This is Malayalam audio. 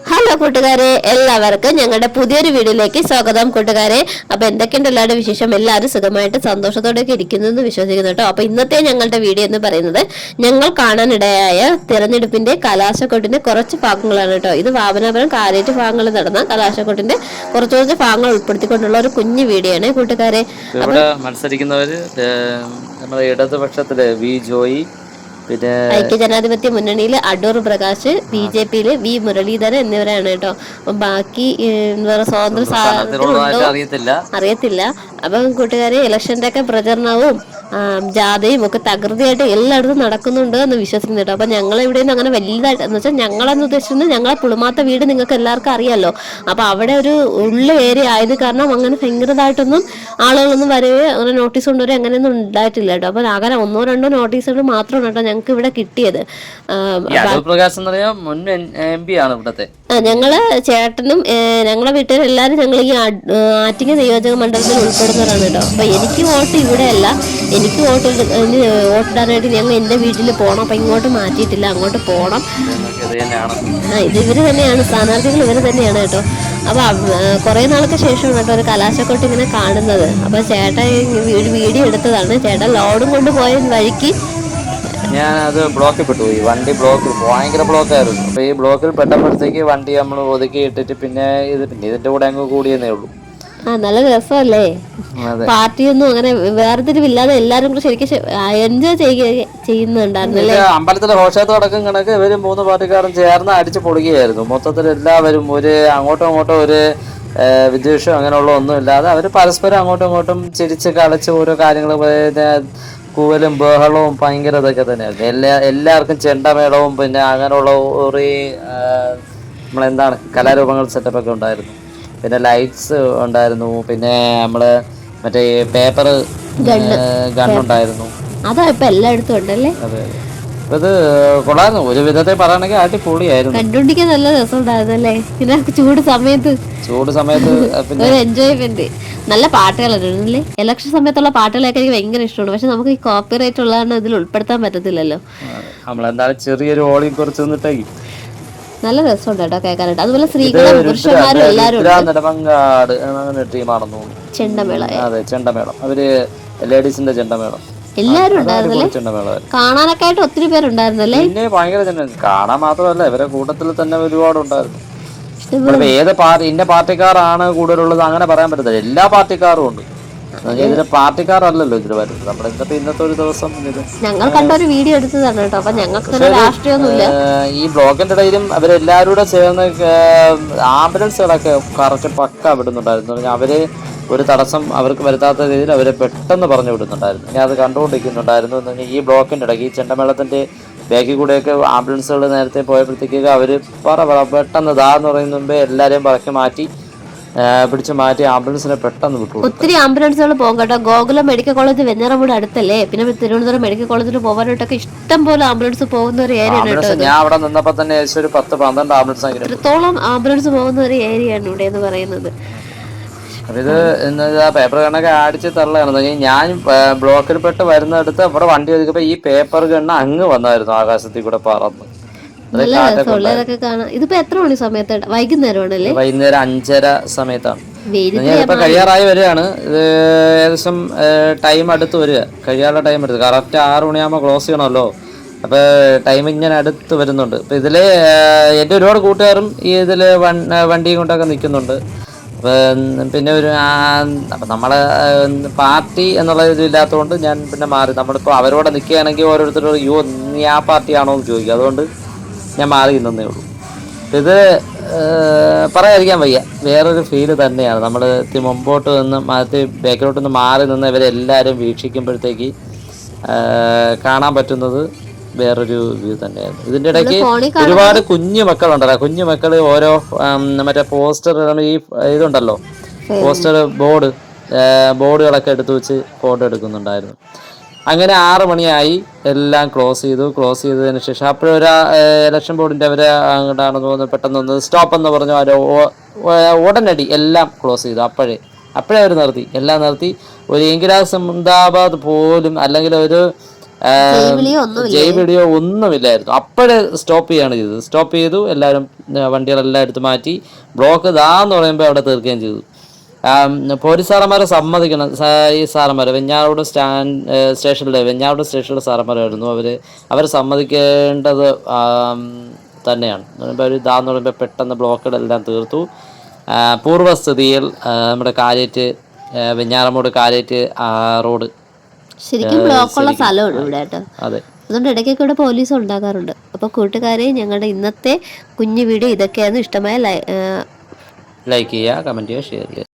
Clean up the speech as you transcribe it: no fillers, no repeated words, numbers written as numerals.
ഹലോ കൂട്ടുകാരെ, എല്ലാവർക്കും ഞങ്ങളുടെ പുതിയൊരു വീഡിയോയിലേക്ക് സ്വാഗതം കൂട്ടുകാരെ. അപ്പൊ എന്തൊക്കെയുണ്ട് എല്ലാവരുടെ വിശേഷം? എല്ലാവരും സുഖമായിട്ട് സന്തോഷത്തോടെയൊക്കെ ഇരിക്കുന്നു എന്ന് വിശ്വസിക്കുന്നു കേട്ടോ. അപ്പൊ ഇന്നത്തെ ഞങ്ങളുടെ വീഡിയോ എന്ന് പറയുന്നത് ഞങ്ങൾ കാണാനിടയായ തിരഞ്ഞെടുപ്പിന്റെ കലാശക്കൊട്ടിന്റെ കുറച്ച് ഭാഗങ്ങളാണ് കേട്ടോ. ഇത് വാമനാപുരം കാരേറ്റ് ഭാഗങ്ങളിൽ നടന്ന കലാശക്കൊട്ടിന്റെ കുറച്ച് ഭാഗങ്ങൾ ഉൾപ്പെടുത്തിക്കൊണ്ടുള്ള ഒരു കുഞ്ഞു വീഡിയോ ആണ് കൂട്ടുകാരെ. ഇവിടെ മത്സരിക്കുന്നവര് നമ്മുടെ ഇടതുപക്ഷത്തില് വി ജോയി, പിന്നെ ഐക്യജനാധിപത്യ മുന്നണിയില് അടൂർ പ്രകാശ്, BJP-യില് വി മുരളീധരൻ എന്നിവരാണ് കേട്ടോ. അപ്പം ബാക്കി സ്വതന്ത്ര അറിയത്തില്ല. അപ്പം കൂട്ടുകാരെ, ഇലക്ഷന്റെ ഒക്കെ പ്രചരണവും ജാഥയും ഒക്കെ തകൃതിയായിട്ട് എല്ലായിടത്തും നടക്കുന്നുണ്ട് എന്ന് വിശ്വസിക്കുന്നു കേട്ടോ. അപ്പൊ ഞങ്ങൾ ഇവിടെ നിന്ന് അങ്ങനെ വലുതായിട്ട് എന്ന് വെച്ചാൽ ഞങ്ങളെന്ന് ഉദ്ദേശിച്ചത് ഞങ്ങളെ പുളിമാത്ത വീട് നിങ്ങൾക്ക് എല്ലാവർക്കും അറിയാലോ. അപ്പൊ അവിടെ ഒരു ഉള്ള ഏരിയ ആയത് കാരണം അങ്ങനെ ഭയങ്കരമായിട്ടൊന്നും ആളുകളൊന്നും വരവേ അങ്ങനെ നോട്ടീസ് കൊണ്ടുവരെ അങ്ങനെയൊന്നും ഉണ്ടായിട്ടില്ല കേട്ടോ. അപ്പൊ അങ്ങനെ 1-2 നോട്ടീസുകൾ മാത്രമാണ് കേട്ടോ ഞങ്ങൾക്ക് ഇവിടെ കിട്ടിയത്. ഞങ്ങള് ചേട്ടനും ഞങ്ങളെ വീട്ടുകാരെല്ലാരും ഞങ്ങൾ ഈ ആറ്റിങ്ങ നിയോജക മണ്ഡലത്തിൽ ഉൾപ്പെടുന്നവരാണ് കേട്ടോ. അപ്പൊ എനിക്ക് വോട്ട് ഇവിടെയല്ല, എനിക്ക് വോട്ടിടാനായിട്ട് ഞങ്ങൾ എന്റെ വീട്ടിൽ പോകണം. അപ്പൊ ഇങ്ങോട്ട് മാറ്റിയിട്ടില്ല, അങ്ങോട്ട് പോകണം. ഇത് ഇവര് തന്നെയാണ് സ്ഥാനാർത്ഥികൾ, ഇവര് തന്നെയാണ് കേട്ടോ. അപ്പൊ കുറെ നാൾക്ക് ശേഷമാണ് കേട്ടോ ഒരു കലാശക്കൊട്ട് ഇങ്ങനെ കാണുന്നത്. അപ്പൊ ചേട്ടൻ വീഡിയോ എടുത്തതാണ്. ചേട്ടൻ ലോഡും കൊണ്ട് പോയ വഴിക്ക് ഞാൻ അത് ബ്ലോക്കിൽ പെട്ടുപോയി. വണ്ടി ഭയങ്കര ബ്ലോക്കായിരുന്നു. അപ്പൊ ഈ ബ്ലോക്കിൽ പെട്ടപ്പോഴത്തേക്ക് വണ്ടി നമ്മൾ ഒതുക്കി ഇട്ടിട്ട് പിന്നെ ഇതിന്റെ കൂടെ അങ്ങ് കൂടിയെന്നേ ഉള്ളൂ. നല്ല രസമല്ലേ? പാർട്ടിയൊന്നും അങ്ങനെ വേർതിരിവില്ലാതെ എല്ലാരും കൂടെ ശരിക്കും എൻജോയ് ചെയ്യുന്നുണ്ടായിരുന്നല്ലേ? അമ്പലത്തിലെ ഘോഷയാത്ര അടക്കം കണക്ക് ഇവര് 3 പാർട്ടിക്കാരും ചേർന്ന് അടിച്ചു പൊളിക്കുകയായിരുന്നു. മൊത്തത്തിൽ എല്ലാവരും അങ്ങോട്ടും ഇങ്ങോട്ടും ഒരു വിദ്വേഷം അങ്ങനെയുള്ള ഒന്നും ഇല്ലാതെ അവര് പരസ്പരം അങ്ങോട്ടും ഇങ്ങോട്ടും ചിരിച്ച് കളിച്ച് ഓരോ കാര്യങ്ങൾ, കൂവലും ബഹളവും ഭയങ്കര ഇതൊക്കെ തന്നെയായിരുന്നു. എല്ലാവർക്കും ചെണ്ടമേളവും പിന്നെ അങ്ങനെയുള്ള ഒരു നമ്മളെന്താണ് കലാരൂപങ്ങൾ സെറ്റപ്പൊക്കെ ഉണ്ടായിരുന്നു. പിന്നെ ലൈറ്റ്സ് ഉണ്ടായിരുന്നു. പിന്നെ നമ്മള് മറ്റേ പേപ്പർ ഗണ്ണുണ്ടായിരുന്നു. അതാ ഇപ്പൊ എല്ലായിടത്തും ഉണ്ടല്ലേ? അതെ, ഇത് കൊള്ളായിരുന്നു. ഒരു വിധത്തെ പറയുകയാണെങ്കിൽ അടിപൊളിയായിരുന്നു. കണ്ടുപിടിക്കാൻ നല്ല രസം ഉണ്ടായിരുന്നല്ലേ? പിന്നെ ചൂട് സമയത്ത് പിന്നെ എൻജോയ്മെന്റ്. നല്ല പാട്ടുകളല്ലേ? ഇലക്ഷൻ സമയത്തുള്ള പാട്ടുകളൊക്കെ എനിക്ക് ഭയങ്കര ഇഷ്ടമാണ്. പക്ഷെ നമുക്ക് ഈ കോപ്പിറൈറ്റ് ഉള്ളതാണ് ഇതിൽ ഉൾപ്പെടുത്താൻ പറ്റത്തില്ലല്ലോ. നമ്മളെന്തായാലും ചെറിയൊരു ഓളി കുറച്ച് വന്നിട്ടേക്ക് നല്ല രസമുണ്ട് കേട്ടോ കേൾക്കാനായിട്ട്. അതുപോലെ സ്ത്രീകളും പുരുഷന്മാരും എല്ലാവരും ചെണ്ടമേള. അതെ, ചെണ്ടമേളം. അവര് ലേഡീസിന്റെ ചെണ്ടമേളം എല്ലാരും ഉണ്ടായിരുന്നല്ലേ? കാണാനൊക്കെ ആയിട്ട് ഒത്തിരി പേരുണ്ടായിരുന്നല്ലേ? പിന്നെ ഭയങ്കര കാണാൻ മാത്രമല്ല, ഇവരെ കൂട്ടത്തിൽ തന്നെ ഒരുപാടുണ്ടായിരുന്നു. ഏത് ഇന്ന പാർട്ടിക്കാരാണ് കൂടുതലുള്ളത് അങ്ങനെ പറയാൻ പറ്റത്തില്ല. എല്ലാ പാർട്ടിക്കാരും ഉണ്ട്. ഇതിന് പാർട്ടിക്കാരല്ലല്ലോ ഇതിന് വരുന്നത്. നമ്മുടെ ഇന്നത്തെ ഒരു ദിവസം ഞങ്ങൾ കണ്ടൊരു വീഡിയോ എടുത്തതാണ് കേട്ടോ. അപ്പൊ ഞങ്ങൾക്ക് രാഷ്ട്രീയമൊന്നുമില്ല. ഈ ബ്ലോക്കിന്റെ ഇടയിലും അവരെല്ലാരും കൂടെ ചേർന്ന് ആംബുലൻസുകളൊക്കെ കറക്റ്റ് പക്ക വിടുന്നുണ്ടായിരുന്നു. അവര് ഒരു തടസ്സം അവർക്ക് വരുത്താത്ത രീതിയിൽ അവരെ പെട്ടെന്ന് പറഞ്ഞു വിടുന്നുണ്ടായിരുന്നു. ഞാൻ അത് കണ്ടുകൊണ്ടിരിക്കുന്നുണ്ടായിരുന്നു. എന്ന് പറഞ്ഞാൽ ഈ ബ്ലോക്കിന്റെ ഇടയ്ക്ക് ഈ ചെണ്ടമേളത്തിന്റെ ബാക്കിൽ കൂടെയൊക്കെ ആംബുലൻസുകൾ നേരത്തെ പോയപ്പോഴത്തേക്ക് അവര് പെട്ടെന്ന് എന്ന് പറയുന്ന മുമ്പേ എല്ലാരെയും പിടിച്ചു മാറ്റി ആംബുലൻസിനെ പെട്ടെന്ന് വിട്ടു. ഒത്തിരി ആംബുലൻസുകൾ പോകും കേട്ടോ. ഗോകുലം മെഡിക്കൽ കോളേജ് വെഞ്ഞാറമൂട് അടുത്തല്ലേ? പിന്നെ തിരുവനന്തപുരം മെഡിക്കൽ കോളേജിൽ പോകാനായിട്ടൊക്കെ ഇഷ്ടം പോലെ ആംബുലൻസ് പോകുന്ന ഒരു ഏരിയ ആണ് കേട്ടോ. ഞാൻ അവിടെ നിന്നപ്പോ തന്നെ ഒരു 10-12 ആംബുലൻസ് ഇത്രത്തോളം ആംബുലൻസ് പോകുന്ന ഒരു ഏരിയ ആണ് ഇവിടെ എന്ന് പറയുന്നത്. ഇത് പേപ്പർ കണ്ണൊക്കെ അടിച്ച് തള്ളയാണ്. ഞാൻ ബ്ലോക്കിൽ പെട്ട് വരുന്നിടത്ത് അവിടെ വണ്ടി ഒതുക്കിയപ്പോ ഈ പേപ്പർ കണ്ണ് അങ്ങ് വന്നായിരുന്നു, ആകാശത്തിൽ കൂടെ പറന്ന്. ഇതിപ്പോ എത്ര മണി സമയത്ത്? വൈകുന്നേരമാണല്ലേ? വൈകുന്നേരം 5:30 സമയത്താണ്. ഞാനിപ്പോ കഴിയാറായി വരികയാണ്. ഇത് ഏകദേശം ടൈം അടുത്ത് വരിക, കഴിയാനുള്ള ടൈം എടുത്ത്. കറക്റ്റ് 6 മണിയാകുമ്പോൾ ക്ലോസ് ചെയ്യണമല്ലോ. അപ്പൊ ടൈം ഇങ്ങനെ അടുത്ത് വരുന്നുണ്ട്. ഇപ്പൊ ഇതില് എന്റെ ഒരുപാട് കൂട്ടുകാരും ഈ ഇതില് വണ്ടിയും കൊണ്ടൊക്കെ നിൽക്കുന്നുണ്ട്. പിന്നെ അപ്പം നമ്മളെ പാർട്ടി എന്നുള്ള ഇതില്ലാത്തതുകൊണ്ട് ഞാൻ പിന്നെ മാറി. നമ്മളിപ്പോൾ അവരോടെ നിൽക്കുകയാണെങ്കിൽ ഓരോരുത്തരോട് നീ ആ പാർട്ടിയാണോ എന്ന് ചോദിക്കും. അതുകൊണ്ട് ഞാൻ മാറി നിന്നേ ഉള്ളൂ. ഇത് പറയാതിരിക്കാൻ വയ്യ, വേറൊരു ഫീല് തന്നെയാണ്. നമ്മൾ മുമ്പോട്ട് നിന്ന് ബാക്കിലോട്ട് നിന്ന് മാറി നിന്ന് ഇവരെല്ലാവരും വീക്ഷിക്കുമ്പോഴത്തേക്ക് കാണാൻ പറ്റുന്നത് വേറൊരു വ്യൂ തന്നെയായിരുന്നു. ഇതിന്റെ ഇടയ്ക്ക് ഒരുപാട് കുഞ്ഞു മക്കളുണ്ടല്ലോ. കുഞ്ഞു മക്കള് ഓരോ മറ്റേ പോസ്റ്റർ, ഈ ഇതുണ്ടല്ലോ പോസ്റ്റർ ബോർഡുകളൊക്കെ എടുത്തു വെച്ച് ഫോട്ടോ എടുക്കുന്നുണ്ടായിരുന്നു. അങ്ങനെ 6 മണിയായി, എല്ലാം ക്ലോസ് ചെയ്തതിന് ശേഷം അപ്പോഴൊരു ഇലക്ഷൻ ബോർഡിന്റെ അവരെ അങ്ങോട്ടാണെന്ന് തോന്നുന്നു പെട്ടെന്ന് സ്റ്റോപ്പ് എന്ന് പറഞ്ഞു ഉടനടി എല്ലാം ക്ലോസ് ചെയ്തു. അപ്പോഴേ അവർ എല്ലാം നിർത്തി. ഒരു ഇൻകിലാബ് സിന്ദാബാദ് പോലും അല്ലെങ്കിൽ ഒരു ജൈവിളിയോ ഒന്നുമില്ലായിരുന്നു. അപ്പോഴേ സ്റ്റോപ്പ് ചെയ്യാണ് ചെയ്തത്. സ്റ്റോപ്പ് ചെയ്തു, എല്ലാവരും വണ്ടികളെല്ലാം എടുത്ത് മാറ്റി. ബ്ലോക്ക് എന്ന് പറയുമ്പോൾ അവിടെ തീർക്കുകയും ചെയ്തു. പോലീസ് സാറന്മാരെ സമ്മതിക്കണം. ഈ സാറന്മാർ വെഞ്ഞാറോട് വെഞ്ഞാറോട് സ്റ്റേഷനിലെ സാറന്മാരായിരുന്നു. അവർ സമ്മതിക്കേണ്ടത് തന്നെയാണ്. അവർ എന്ന് പറയുമ്പോൾ പെട്ടെന്ന് ബ്ലോക്കുകളെല്ലാം തീർത്തു. പൂർവ്വസ്ഥിതിയിൽ നമ്മുടെ കാലേറ്റ് വെഞ്ഞാറമൂട് കാലേറ്റ് റോഡ് ശരിക്കും ബ്ലോക്കുള്ള സ്ഥലമാണ് ഇവിടെ കേട്ടോ. അതെ, അതുകൊണ്ട് ഇടയ്ക്കൊക്കെ ഇവിടെ പോലീസ് ഉണ്ടാകാറുണ്ട്. അപ്പോൾ കൂട്ടുകാരെ, ഞങ്ങളുടെ ഇന്നത്തെ കുഞ്ഞു വീഡിയോ ഇതൊക്കെയായിരുന്നു. ഇഷ്ടമായ ലൈക്ക് ചെയ്യുക, കമൻറ്റ് ചെയ്യുക, ഷെയർ ചെയ്യുക.